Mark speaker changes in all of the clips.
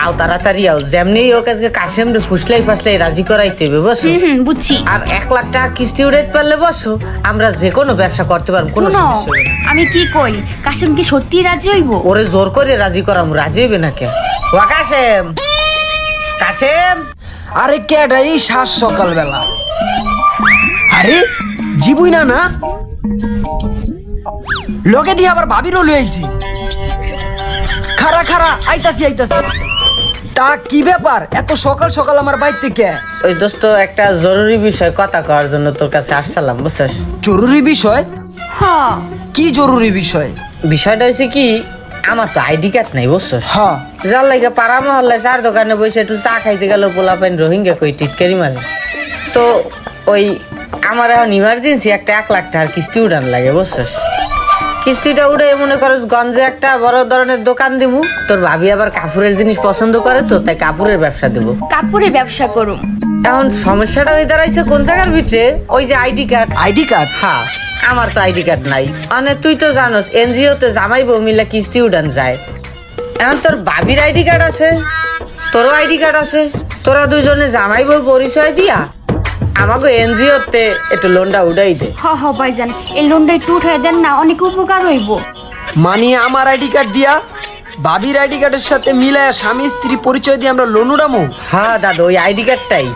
Speaker 1: আও তাড়াতাড়ি আও, যেমনি হোক আজকে কাশেম রে ফুসলাই ফাসলাই রাজি করাইতে হবে, বুঝছো?
Speaker 2: বুঝছি।
Speaker 1: আর 1 লাখ টাকা কিস্তি উঠাইতে পারলে বসো, আমরা যে কোনো ব্যবসা করতে পারবো, কোনো সমস্যা হবে না।
Speaker 2: আমি কি কই, কাশেম কি সত্যি রাজি হইব?
Speaker 1: ওরে জোর করে রাজি করাম, রাজি হইবে না কে? ওয়া কাশেম, কাশেম।
Speaker 3: আরে কেডা এই সাত সকাল বেলা? আরে জিবুই না না লগে দিয়ে আবার ভাবিরও লই আইছি। খারা খারা আইতাছি। তা কি ব্যাপার এত সকাল সকাল আমার বাইর থেকে?
Speaker 1: ওই দোস্ত একটা জরুরি বিষয় কথা কওয়ার জন্য তোর কাছে আসছিলাম, বুঝছস?
Speaker 3: জরুরি বিষয়?
Speaker 2: হ্যাঁ।
Speaker 3: কি জরুরি বিষয়?
Speaker 1: বিষয়টা হচ্ছে কি, আমার তো আইডি কার্ড নাই, বুঝছস?
Speaker 3: হ্যাঁ।
Speaker 1: যার লাগে পাড়া মহল্লায় চার দোকানে বসে একটু চা খাইতে গেল পোলাপাইন রোহিঙ্গা কই টিটকারি মারে। তো ওই আমার এখন ইমার্জেন্সি একটা 1 লাখ টাকার কিস্তি উঠান লাগে, বুঝছস? কিস্তিটা উঠে মনে করো গঞ্জে একটা বড় ধরনের দোকান দিব। তোর ভাবি আবার কাপড়ের জিনিস পছন্দ করে, তো তাই কাপড়ের ব্যবসা দেবো।
Speaker 2: কাপড়ের ব্যবসা করুম।
Speaker 1: এখন সমস্যাটা হয়ে দাঁড়াইছে কোন জায়গার ভিতরে, ওই যে আইডি কার্ড।
Speaker 3: ID card?
Speaker 1: হ্যাঁ, আমার তো আইডি কার্ড নাই। মানে তুই তো জানোস এনজিও তে জামাই বউ মিলে কিস্তি উঠান যায়। এখন তোর ভাবির আইডি কার্ড আছে, তোরও আইডি কার্ড আছে, তোরা দুজনে জামাই বউ পরিচয় দিয়া আমাকে এনজিও তে একটু লোনটা উঠাই দে।
Speaker 2: হ ভাইজান, এই লোনটা একটু উঠাই দেন না, অনেক উপকার হইব।
Speaker 3: মানে আমার আইডি কার্ড দিয়া ভাবির আইডি কার্ডের সাথে মিলায় স্বামী স্ত্রী পরিচয় দিয়ে আমরা লোন উঠামু?
Speaker 1: হ্যাঁ দাদা, ওই আইডি কার্ডটাই।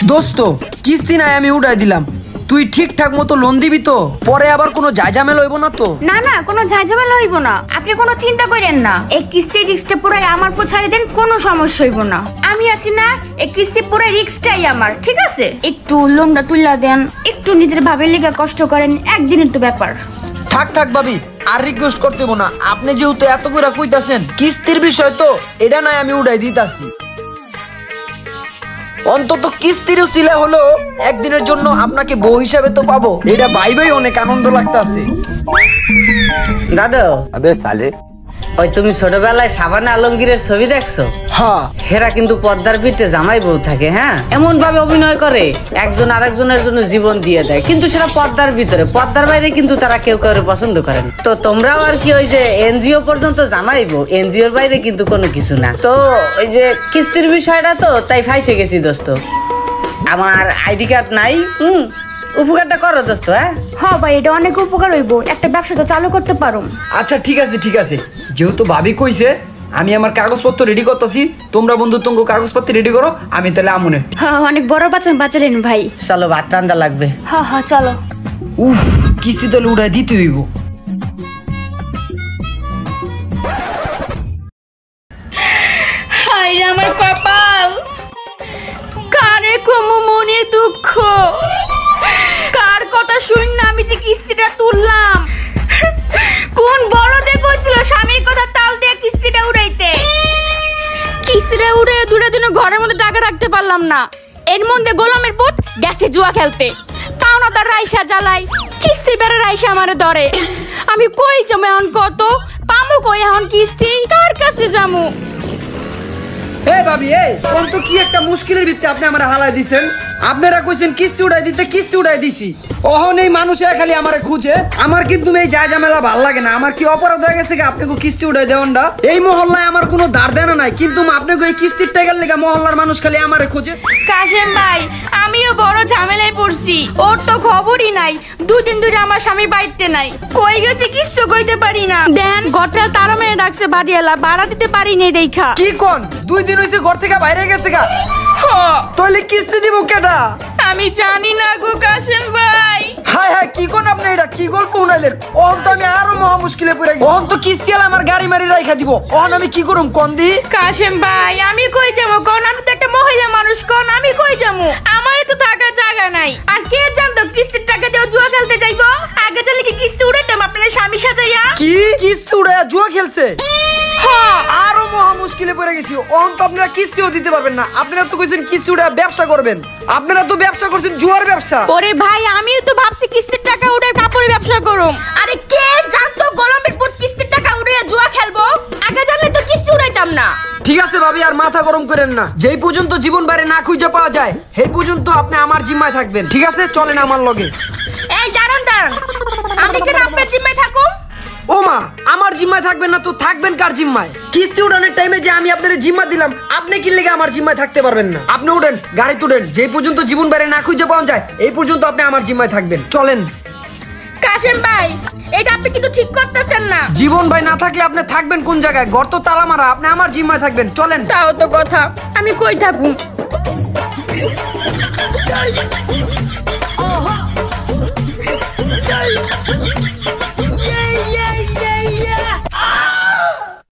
Speaker 3: দোস্ত কিস্তি নাই আমি উঠাই দিলাম, তুই ঠিকঠাক মতো লোন দিবি তো? পরে আবার কোনো ঝামেলা হইব না তো?
Speaker 2: না, কোনো ঝামেলা হইব না, আপনি কোনো চিন্তা করেন না। এই কিস্তির রিস্কটা পুরাই আমার উপর ছাড়ি দেন, কোনো সমস্যা হইব না। আমি আছি না, এই কিস্তি পুরাই রিস্কটাই আমার, ঠিক আছে? একটু লোনটা তুইলা দেন, একটু নিজের ভাবের লিগা কষ্ট করেন, একদিনের তো ব্যাপার।
Speaker 3: থাক ভাবি, আর রিকোয়েস্ট করতে হইব না। আপনি যেহেতু এত করে কইতাছেন কিস্তির বিষয়, তো এটা নাই আমি উঠাই দিতাছি। অন্তত কিস্তির উছিলা হলো একদিনের জন্য আপনাকে বউ হিসাবে তো পাবো, এটা ভাইবেই অনেক আনন্দ লাগতাছে।
Speaker 1: দাদা,
Speaker 4: আবে সালে,
Speaker 1: ওই তুমি ছোটবেলায় সাবানা আলমগীরের ছবি দেখছো?
Speaker 3: হ্যাঁ।
Speaker 1: হেরা কিন্তু পদ্মার পিঠে জামাই বউ থাকে, হ্যাঁ, এমন ভাবে অভিনয় করে একজন আরেকজনের জন্য জীবন দিয়ে দেয়, কিন্তু সেটা পর্দার ভিতরে। পর্দার বাইরে কিন্তু তারা কেউ পছন্দ করেন। তো তোমরাও আর কি ওই যে এনজিও পর্যন্ত জামাই বউ, এনজিওর বাইরে কিন্তু কোনো কিছু না। তো ওই যে কিস্তির বিষয়টা তো তাই ফাইসে গেছি দোস্ত। আমার আইডি কার্ড নাই, উপকারটা করো দোস্ত।
Speaker 2: হ্যাঁ ভাই, এটা অনেক উপকার হইব, একটা ব্যবসা তো চালু করতে পারো।
Speaker 3: আচ্ছা ঠিক আছে, যেহেতু ভাবি কইছে আমি আমার কাগজপত্র রেডি করতেছি, তোমরা বন্ধু তোমার কাগজপত্র রেডি করো, আমি তাহলে আমনে।
Speaker 2: হ্যাঁ, অনেক বড় বাঁচালেন ভাই।
Speaker 1: চলো, ভাত রান্না লাগবে।
Speaker 2: হ্যাঁ চলো।
Speaker 3: উফ, কিস্তি তাহলে উঠাই দিতে হইব।
Speaker 2: হায় আমার কপাল, কারে কমু মনের দুঃখ, কার কথা শুন না আমি যে কিস্তিটা তুললাম। কোন বড়দে কইছিল স্বামীর কথা তাল দিয়ে কিস্তিটা উড়াইতে। কিস্তিটা উড়ে দুটা দিন ঘরের মধ্যে টাকা রাখতে পারলাম না, এর মধ্যে গোলামের পুত গেছে জুয়া খেলতে। পাওনা তার রাইসা জ্বালাই, কিস্তি বেড়ে রাইসা আমারে ধরে। আমি কই যাবো এখন, কত পামু কই এখন কিস্তি, কার কাছে যামু?
Speaker 3: ভাবি, কোন তো কি একটা মুশকিলের ভিত্তি আপনি আমার হালাই দিছেন। আপনারা কইছেন কিস্তি উড়াই দিতে, কিস্তি উড়াই দিছি। অহন এই মানুষে খালি আমারে খুঁজে। আমার কিন্তু এই ঝামেলা ভাল লাগে না। আমার কি অপরাধ হয়ে গেছে আপনাকে কিস্তি উড়াই দেওয়ানটা? এই মহল্লায় আমার কোনো দাঁড় দেনা নাই, কিন্তু আপনাকে এই কিস্তির টাকার লেগে মহল্লার মানুষ খালি আমারে খুঁজে।
Speaker 2: কাশেম ভাই, আমিও বড় ঝামেলায় পড়ছি, ওর তো খবরই নাই। 2 দিন ধরে আমার স্বামী বাড়িতে নাই, কই গেছে কিছু কইতে পারি না। দেন ঘরটা তালা মেরে ডাকছে বাড়িওয়ালা, ভাড়া দিতে পারি নাই দেখা।
Speaker 3: কি কোন 2 দিন হইছে ঘর থেকে বাইরে গেছে গা? তাহলে কিস্তি দিব কেডা?
Speaker 2: আমি জানি না গো কাশেম ভাই।
Speaker 3: হায় কি কোন আপনি, এটা কি গল্প শুনাইলেন? ওহন তো আমি আরো মহা মুশকিলে পড়ে গেছি। ওহন তো কিস্তি আলা আমার গাড়ি মারি রাইখা দিব, ওহন আমি কি করুম কোন দি?
Speaker 2: কাশেম ভাই, আমি কই যাবো কোন? আমি তো একটা মহিলা মানুষ, কোন আমি কই যাবো? আমার তো থাকার জায়গা নাই। আর কে জানতো কিস্তির টাকা দিয়ে জুয়া খেলতে যাইবো? আগে জানলে কি কিস্তি উড়াইতাম আপনার স্বামী সাজাইয়া?
Speaker 3: কি কিস্তি উড়াইয়া জুয়া খেলছে?
Speaker 2: হ্যাঁ,
Speaker 3: আরো মহা মুশকিলে পড়ে গেছি। ওহন তো আপনারা কিস্তিও দিতে পারবেন না। আপনারা তো কইছেন কিস্তি উড়াইয়া ব্যবসা করবেন, আপনারা তো ব্যবসা করছেন জুয়ার ব্যবসা।
Speaker 2: ওরে ভাই, আমিও তো ভাবছি কিস্তির টাকা উড়ে কাপড়ের ব্যবসা করুম। আরে কে জানতো গোলামের পুত কিস্তির টাকা উড়ে জুয়া খেলবো? আগে জানলে তো কিস্তি উড়াইতাম না।
Speaker 3: ঠিক আছে ভাবি, আর মাথা গরম করেন না। যেই পর্যন্ত জীবন বাইরে না খুঁজে পাওয়া যায় সেই পর্যন্ত আপনি আমার জিম্মায় থাকবেন, ঠিক আছে? চলেন আমার লগে।
Speaker 2: এই দাঁড়ান, আমি কেন আপনার জিম্মায় থাকুম?
Speaker 3: ও মা, আমার জিম্মায় থাকবেন না তো থাকবেন কার জিম্মায়? কিস্তি উঠানোর টাইমে যে আমি আপনার জিম্মা দিলাম, আপনি কি লেগে আমার জিম্মায় থাকতে পারবেন না? আপনি উঠেন, গাড়ি তুলেন, যে পর্যন্ত জীবন বাইরে না খুঁজে পাওয়া যায় এই পর্যন্ত আপনি আমার জিম্মায় থাকবেন। চলেন।
Speaker 2: কাশেম ভাই, এটা আপনি কিন্তু ঠিক করতেছেন না।
Speaker 3: জীবন ভাই না থাকলে আপনি থাকবেন কোন জায়গায়? গর্ত তালা মারা, আপনি আমার জিম্মায় থাকবেন। চলেন।
Speaker 2: তাও তো কথা, আমি কই থাকুম?